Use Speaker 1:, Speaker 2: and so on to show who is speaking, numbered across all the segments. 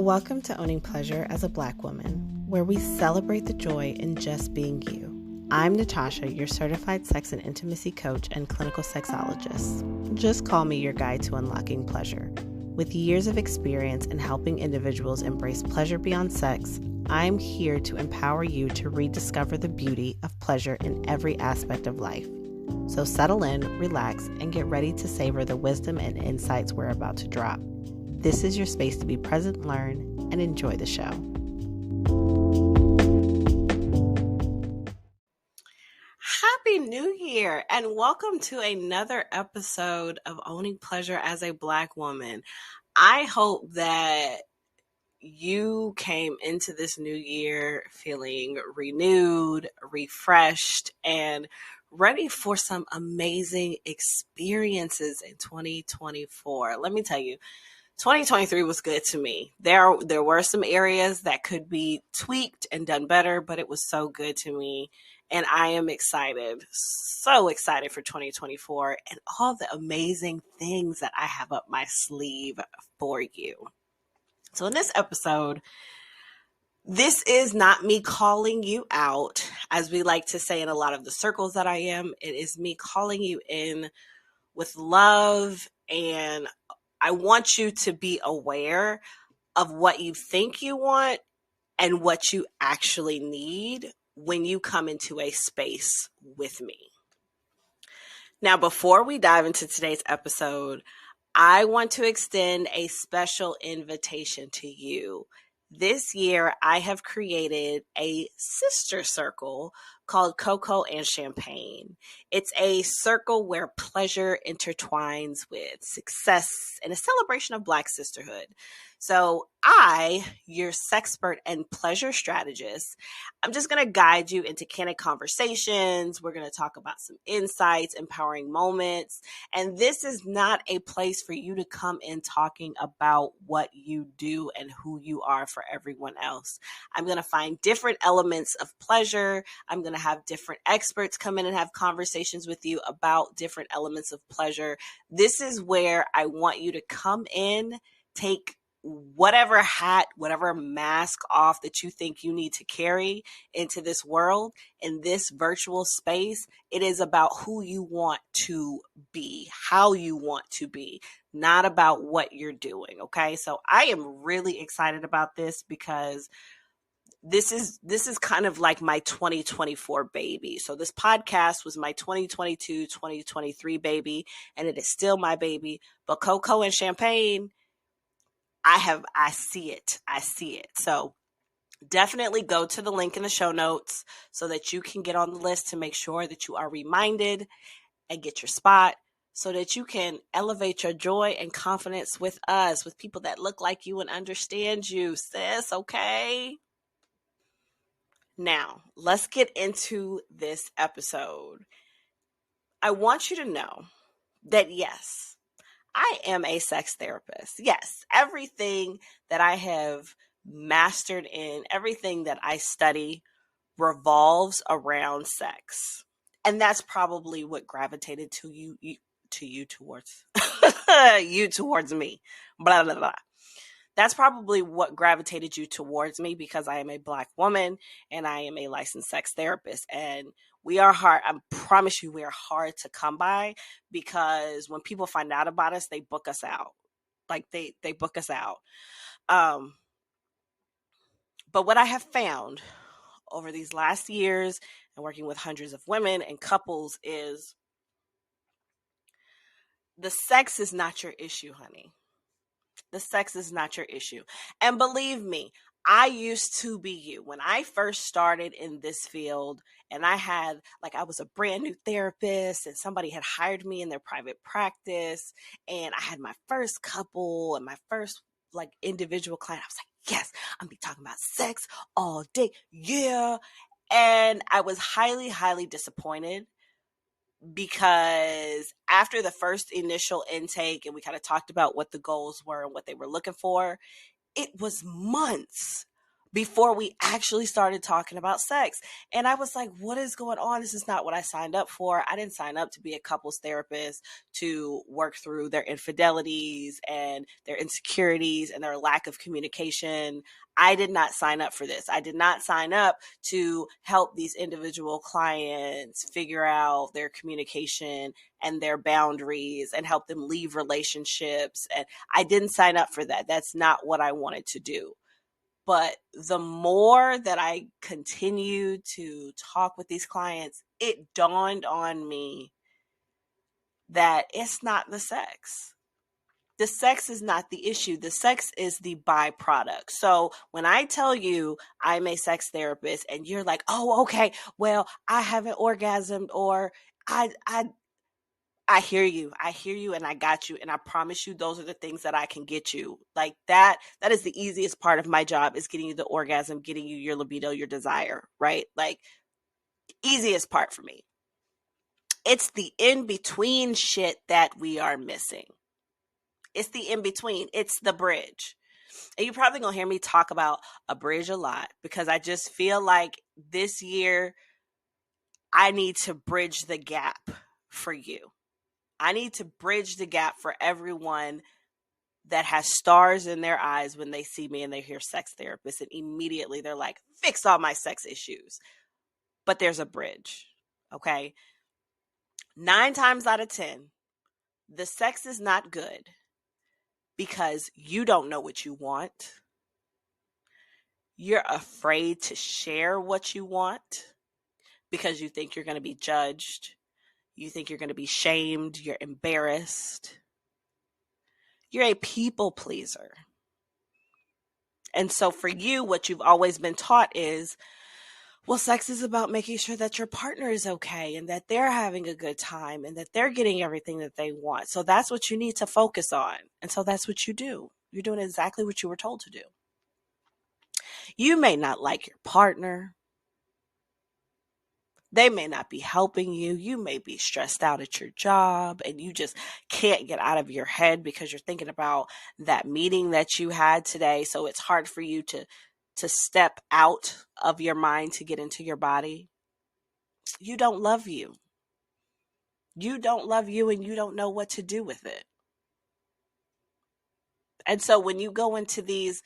Speaker 1: Welcome to Owning Pleasure as a Black Woman, where we celebrate the joy in just being you. I'm Natasha, your certified sex and intimacy coach and clinical sexologist. Just call me your guide to unlocking pleasure. With years of experience in helping individuals embrace pleasure beyond sex, I'm here to empower you to rediscover the beauty of pleasure in every aspect of life. So settle in, relax, and get ready to savor the wisdom and insights we're about to drop. This is your space to be present, learn, and enjoy the show. Happy New Year, and welcome to another episode of Owning Pleasure as a Black Woman. I hope that you came into this new year feeling renewed, refreshed, and ready for some amazing experiences in 2024. Let me tell you, 2023 was good to me. There were some areas that could be tweaked and done better, but it was so good to me. And I am excited, so excited for 2024 and all the amazing things that I have up my sleeve for you. So in this episode, this is not me calling you out, as we like to say in a lot of the circles that I am. It is me calling you in with love, and I want you to be aware of what you think you want and what you actually need when you come into a space with me. Now, before we dive into today's episode, I want to extend a special invitation to you. This year, I have created a sister circle called Cocoa and Champagne. It's a circle where pleasure intertwines with success and a celebration of Black sisterhood. So I, your sexpert and pleasure strategist, I'm just going to guide you into candid conversations. We're going to talk about some insights, empowering moments. And this is not a place for you to come in talking about what you do and who you are for everyone else. I'm going to find different elements of pleasure. I'm going to have different experts come in and have conversations with you about different elements of pleasure. This is where I want you to come in, take whatever hat, whatever mask off that you think you need to carry into this world, in this virtual space. It is about who you want to be, how you want to be, not about what you're doing. Okay. So I am really excited about this because this is kind of like my 2024 baby. So this podcast was my 2022, 2023 baby, and it is still my baby. But Cocoa and Champagne, I see it. So definitely go to the link in the show notes so that you can get on the list to make sure that you are reminded and get your spot so that you can elevate your joy and confidence with us, with people that look like you and understand you, sis, okay? Now, let's get into this episode. I want you to know that yes, I am a sex therapist. Yes, everything that I have mastered in, everything that I study revolves around sex. And that's probably what gravitated to you towards you towards me. Blah, blah, blah. That's probably what gravitated you towards me because I am a Black woman and I am a licensed sex therapist. And we are hard. I promise you, we are hard to come by because when people find out about us, they book us out. Like they book us out. But what I have found over these last years and working with hundreds of women and couples is the sex is not your issue, honey. The sex is not your issue. And believe me, I used to be you. When I first started in this field and I was a brand new therapist and somebody had hired me in their private practice and I had my first couple and my first individual client, I was like, yes, I'm be talking about sex all day. Yeah. And I was highly, highly disappointed because after the first initial intake and we kind of talked about what the goals were and what they were looking for, it was months before we actually started talking about sex. And I was like, what is going on? This is not what I signed up for. I didn't sign up to be a couples therapist to work through their infidelities and their insecurities and their lack of communication. I did not sign up for this. I did not sign up to help these individual clients figure out their communication and their boundaries and help them leave relationships. And I didn't sign up for that. That's not what I wanted to do. But the more that I continued to talk with these clients, it dawned on me that it's not the sex. The sex is not the issue. The sex is the byproduct. So when I tell you I'm a sex therapist and you're like, oh, okay, well, I haven't orgasmed, or I hear you. I hear you and I got you. And I promise you those are the things that I can get you. Like that is the easiest part of my job, is getting you the orgasm, getting you your libido, your desire, right? Like, easiest part for me. It's the in between shit that we are missing. It's the in between. It's the bridge. And you're probably going to hear me talk about a bridge a lot, because I just feel like this year I need to bridge the gap for you. I need to bridge the gap for everyone that has stars in their eyes when they see me and they hear sex therapist, and immediately they're like, fix all my sex issues. But there's a bridge, okay? 9 times out of 10, the sex is not good because you don't know what you want. You're afraid to share what you want because you think you're going to be judged. You think you're going to be shamed. You're embarrassed. You're a people pleaser. And so for you, what you've always been taught is, well, sex is about making sure that your partner is okay and that they're having a good time and that they're getting everything that they want. So that's what you need to focus on. And so that's what you do. You're doing exactly what you were told to do. You may not like your partner. They may not be helping you. You may be stressed out at your job and you just can't get out of your head because you're thinking about that meeting that you had today. So it's hard for you to step out of your mind to get into your body. You don't love you. You don't love you and you don't know what to do with it. And so when you go into these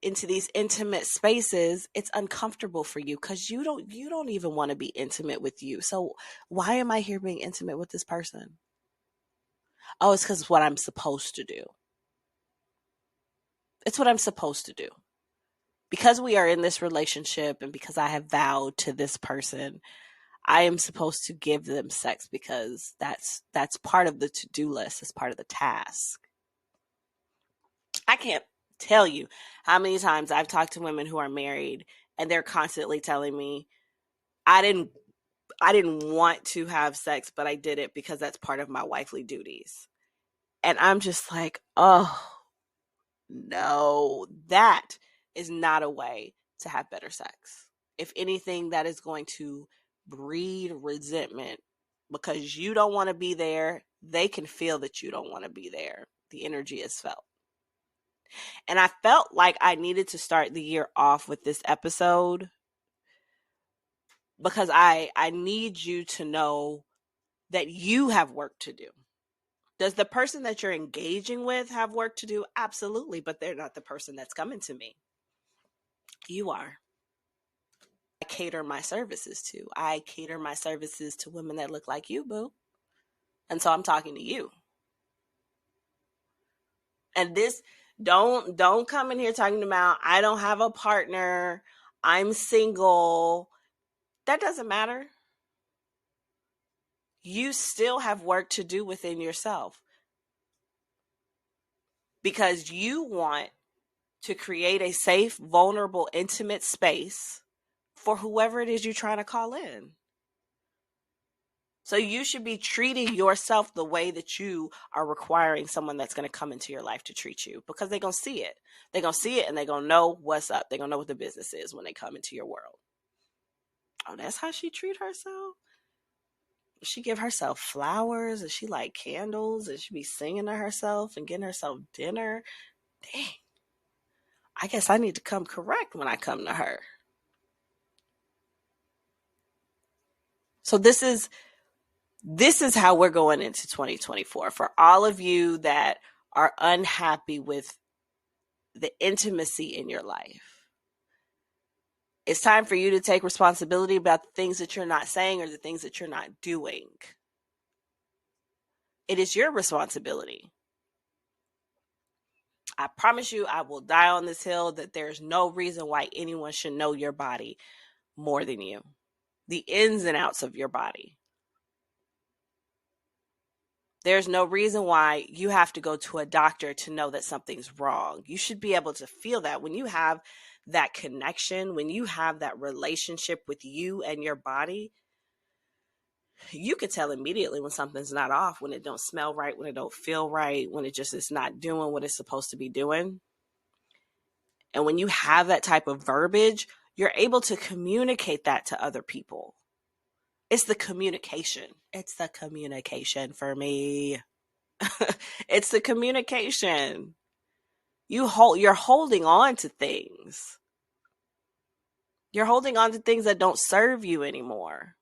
Speaker 1: intimate spaces, it's uncomfortable for you because you don't even want to be intimate with you. So why am I here being intimate with this person? Oh, it's because it's what I'm supposed to do. It's what I'm supposed to do. Because we are in this relationship and because I have vowed to this person, I am supposed to give them sex because that's part of the to-do list. It's part of the task. I can't tell you how many times I've talked to women who are married and they're constantly telling me, I didn't want to have sex, but I did it because that's part of my wifely duties. And I'm just like, oh, no, that is not a way to have better sex. If anything, that is going to breed resentment because you don't want to be there. They can feel that you don't want to be there. The energy is felt. And I felt like I needed to start the year off with this episode because I need you to know that you have work to do. Does the person that you're engaging with have work to do? Absolutely, but they're not the person that's coming to me. You are. I cater my services to. I cater my services to women that look like you, boo. And so I'm talking to you. And this, don't come in here talking about, I don't have a partner, I'm single. That doesn't matter. You still have work to do within yourself because you want to create a safe, vulnerable, intimate space for whoever it is you're trying to call in. So you should be treating yourself the way that you are requiring someone that's going to come into your life to treat you, because they're going to see it. They're going to see it and they're going to know what's up. They're going to know what the business is when they come into your world. Oh, that's how she treat herself? She give herself flowers? Does she like candles? Does she be singing to herself and getting herself dinner? Dang. I guess I need to come correct when I come to her. So this is how we're going into 2024. For all of you that are unhappy with the intimacy in your life, it's time for you to take responsibility about the things that you're not saying or the things that you're not doing. It is your responsibility. I promise you, I will die on this hill that there's no reason why anyone should know your body more than you. The ins and outs of your body. There's no reason why you have to go to a doctor to know that something's wrong. You should be able to feel that when you have that connection, when you have that relationship with you and your body, you could tell immediately when something's not off, when it don't smell right, when it don't feel right, when it just is not doing what it's supposed to be doing. And when you have that type of verbiage, you're able to communicate that to other people. It's the communication. It's the communication for me. It's the communication. You're holding on to things. You're holding on to things that don't serve you anymore.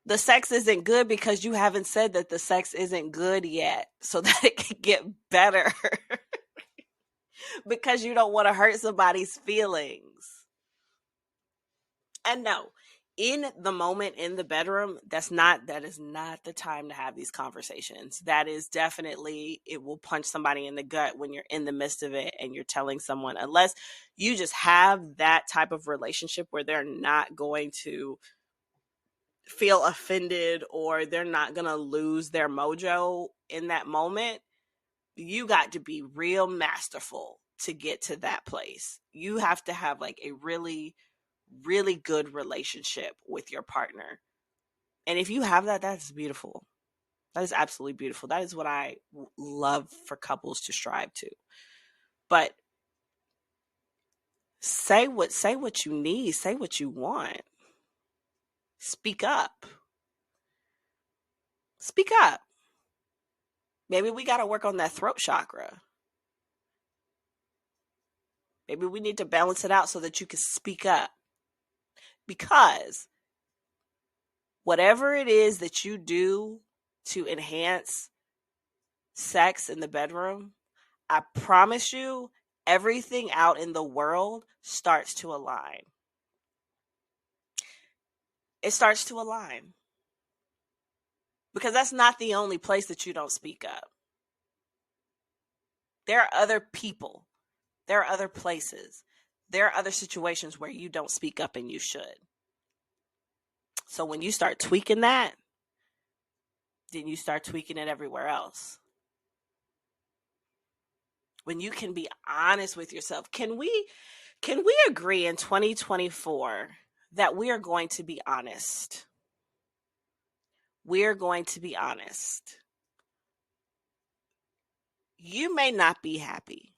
Speaker 1: The sex isn't good because you haven't said that the sex isn't good yet so that it can get better. Because you don't want to hurt somebody's feelings. And no, in the moment in the bedroom, that is not the time to have these conversations. That is definitely, it will punch somebody in the gut when you're in the midst of it and you're telling someone, unless you just have that type of relationship where they're not going to feel offended or they're not going to lose their mojo in that moment. You got to be real masterful to get to that place. You have to have like a really, really good relationship with your partner. And if you have that, that's beautiful. That is absolutely beautiful. That is what I love for couples to strive to. But say what you need, say what you want. Speak up. Speak up. Maybe we got to work on that throat chakra. Maybe we need to balance it out so that you can speak up. Because whatever it is that you do to enhance sex in the bedroom, I promise you, everything out in the world starts to align. It starts to align. Because that's not the only place that you don't speak up. There are other people. There are other places. There are other situations where you don't speak up and you should. So when you start tweaking that, then you start tweaking it everywhere else. When you can be honest with yourself, can we agree in 2024 that we are going to be honest? We're going to be honest. You may not be happy.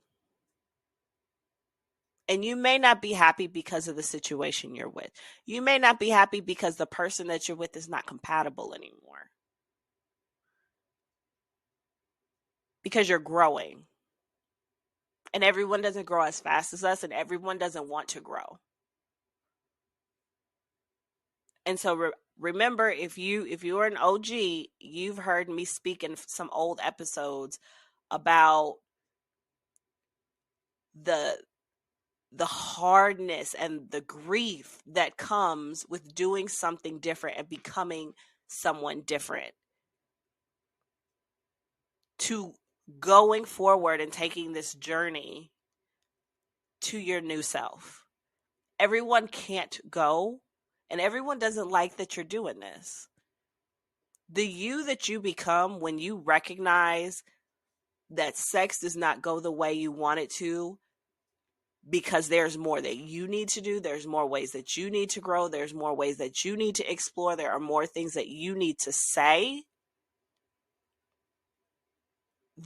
Speaker 1: And you may not be happy because of the situation you're with. You may not be happy because the person that you're with is not compatible anymore. Because you're growing. And everyone doesn't grow as fast as us, and everyone doesn't want to grow. And so remember, if you're an OG, you've heard me speak in some old episodes about the hardness and the grief that comes with doing something different and becoming someone different. To going forward and taking this journey to your new self. Everyone can't go, and everyone doesn't like that you're doing this. The you that you become when you recognize that sex does not go the way you want it to, because there's more that you need to do, there's more ways that you need to grow, there's more ways that you need to explore, there are more things that you need to say.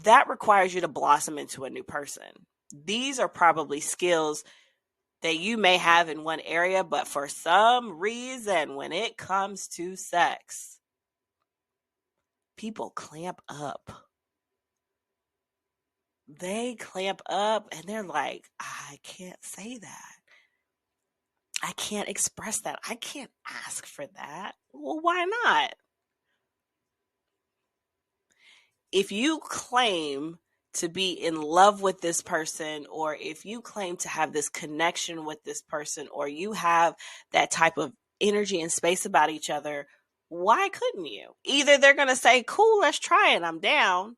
Speaker 1: That requires you to blossom into a new person. These are probably skills that you may have in one area, but for some reason, when it comes to sex, people clamp up. they clamp up and they're like, I can't say that. I can't express that. I can't ask for that. Well, why not? If you claim to be in love with this person, or if you claim to have this connection with this person, or you have that type of energy and space about each other, why couldn't you? Either they're going to say, cool, let's try it, I'm down,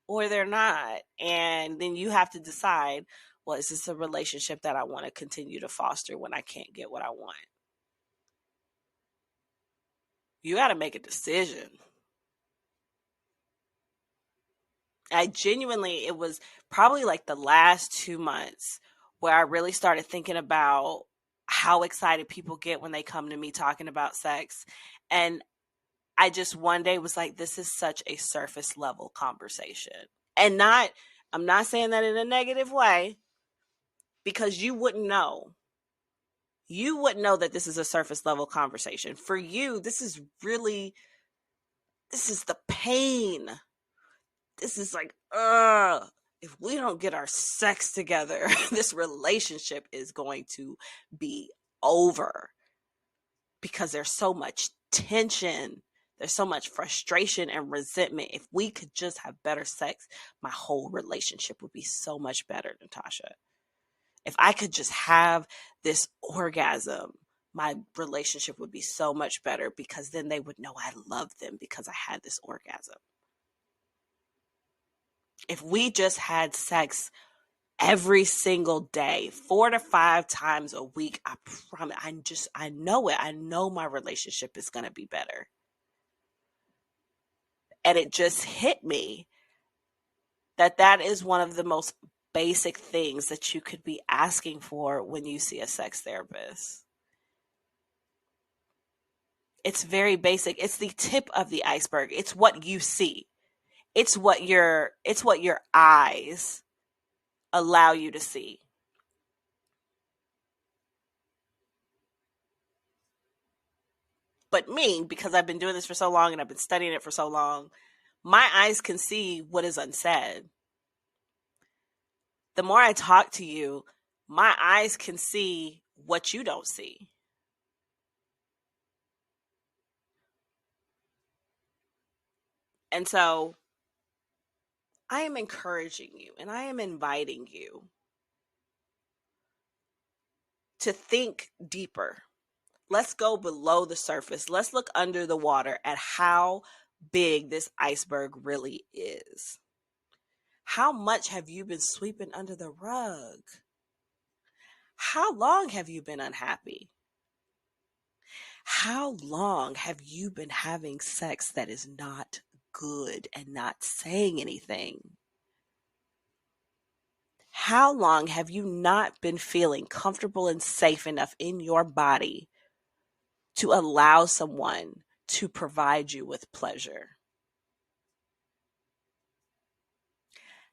Speaker 1: or they're not. And then you have to decide, well, is this a relationship that I want to continue to foster when I can't get what I want? You got to make a decision. I genuinely, it was probably like the last 2 months where I really started thinking about how excited people get when they come to me talking about sex. And I just one day was like, this is such a surface level conversation. And I'm not saying that in a negative way, because you wouldn't know. You wouldn't know that this is a surface level conversation. For you, this is the pain. This is like, if we don't get our sex together, this relationship is going to be over, because there's so much tension. There's so much frustration and resentment. If we could just have better sex, my whole relationship would be so much better, Natasha. If I could just have this orgasm, my relationship would be so much better, because then they would know I love them because I had this orgasm. If we just had sex every single day, 4 to 5 times a week, I promise, I know it. I know my relationship is going to be better. And it just hit me that is one of the most basic things that you could be asking for when you see a sex therapist. It's very basic. It's the tip of the iceberg. It's what you see. It's what your eyes allow you to see. But me, because I've been doing this for so long and I've been studying it for so long, my eyes can see what is unsaid. The more I talk to you, my eyes can see what you don't see. And so I am encouraging you and I am inviting you to think deeper. Let's go below the surface. Let's look under the water at how big this iceberg really is. How much have you been sweeping under the rug? How long have you been unhappy? How long have you been having sex that is not good and not saying anything? How long have you not been feeling comfortable and safe enough in your body to allow someone to provide you with pleasure?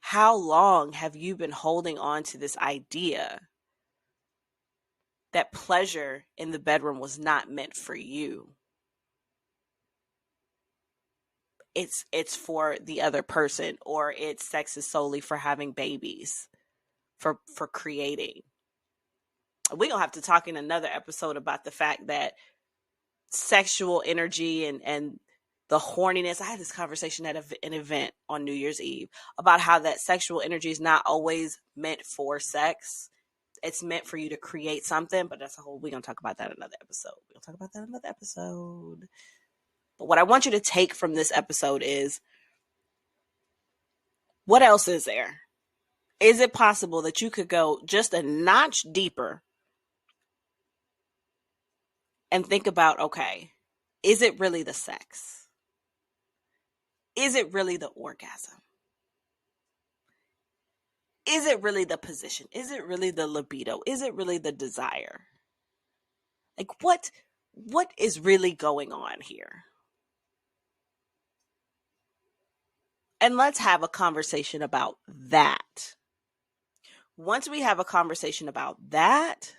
Speaker 1: How long have you been holding on to this idea that pleasure in the bedroom was not meant for you? It's for the other person, or it's sex is solely for having babies, for creating. We're gonna have to talk in another episode about the fact that sexual energy and the horniness. I had this conversation at an event on New Year's Eve about how that sexual energy is not always meant for sex. It's meant for you to create something, but that's a whole, we're going to talk about that in another episode. We'll talk about that in another episode. But what I want you to take from this episode is, what else is there? Is it possible that you could go just a notch deeper and think about, okay, is it really the sex? Is it really the orgasm? Is it really the position? Is it really the libido? Is it really the desire? Like, what is really going on here? And let's have a conversation about that. Once we have a conversation about that,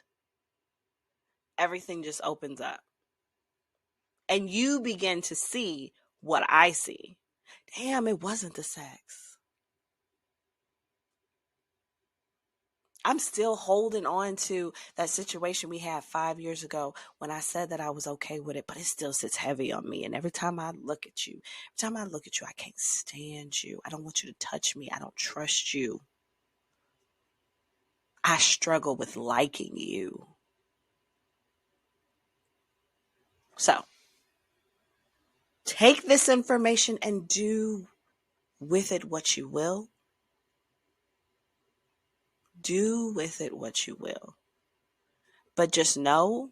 Speaker 1: everything just opens up. And you begin to see what I see. Damn, it wasn't the sex. I'm still holding on to that situation we had 5 years ago when I said that I was okay with it, but it still sits heavy on me. And every time I look at you, I can't stand you. I don't want you to touch me. I don't trust you. I struggle with liking you. So take this information and do with it what you will. Do with it what you will. But just know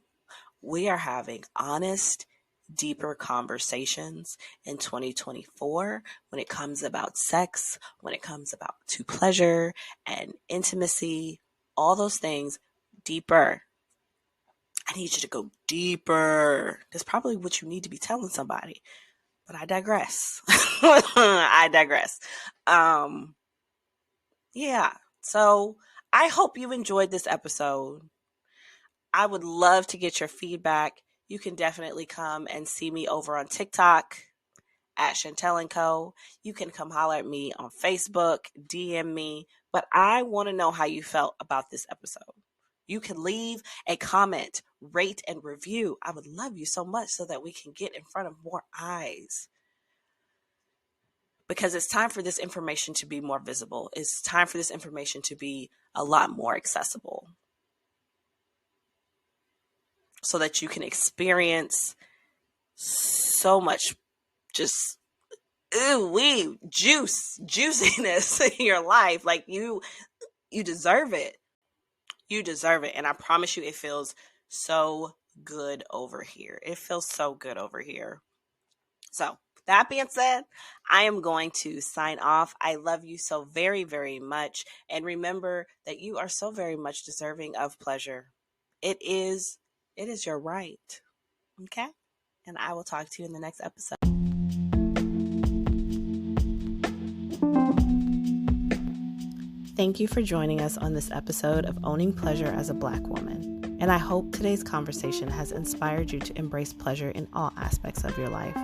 Speaker 1: we are having honest, deeper conversations in 2024 when it comes about sex, when it comes about to pleasure and intimacy, all those things deeper. I need you to go deeper. That's probably what you need to be telling somebody. But I digress. I digress. Yeah. So I hope you enjoyed this episode. I would love to get your feedback. You can definitely come and see me over on TikTok at Chantel & Co. You can come holler at me on Facebook, DM me. But I want to know how you felt about this episode. You can leave a comment, rate, and review. I would love you so much so that we can get in front of more eyes. Because it's time for this information to be more visible. It's time for this information to be a lot more accessible, so that you can experience so much just juiciness in your life. Like you deserve it. You deserve it. And I promise you, it feels so good over here. It feels so good over here. So that being said, I am going to sign off. I love you so very, very much. And remember that you are so very much deserving of pleasure. It is your right. Okay? And I will talk to you in the next episode. Thank you for joining us on this episode of Owning Pleasure as a Black Woman. And I hope today's conversation has inspired you to embrace pleasure in all aspects of your life.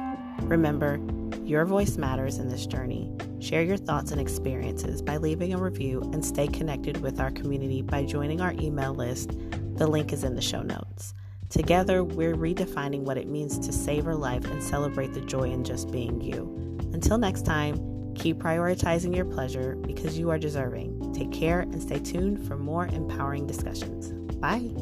Speaker 1: Remember, your voice matters in this journey. Share your thoughts and experiences by leaving a review, and stay connected with our community by joining our email list. The link is in the show notes. Together, we're redefining what it means to savor life and celebrate the joy in just being you. Until next time, keep prioritizing your pleasure because you are deserving. Take care and stay tuned for more empowering discussions. Bye.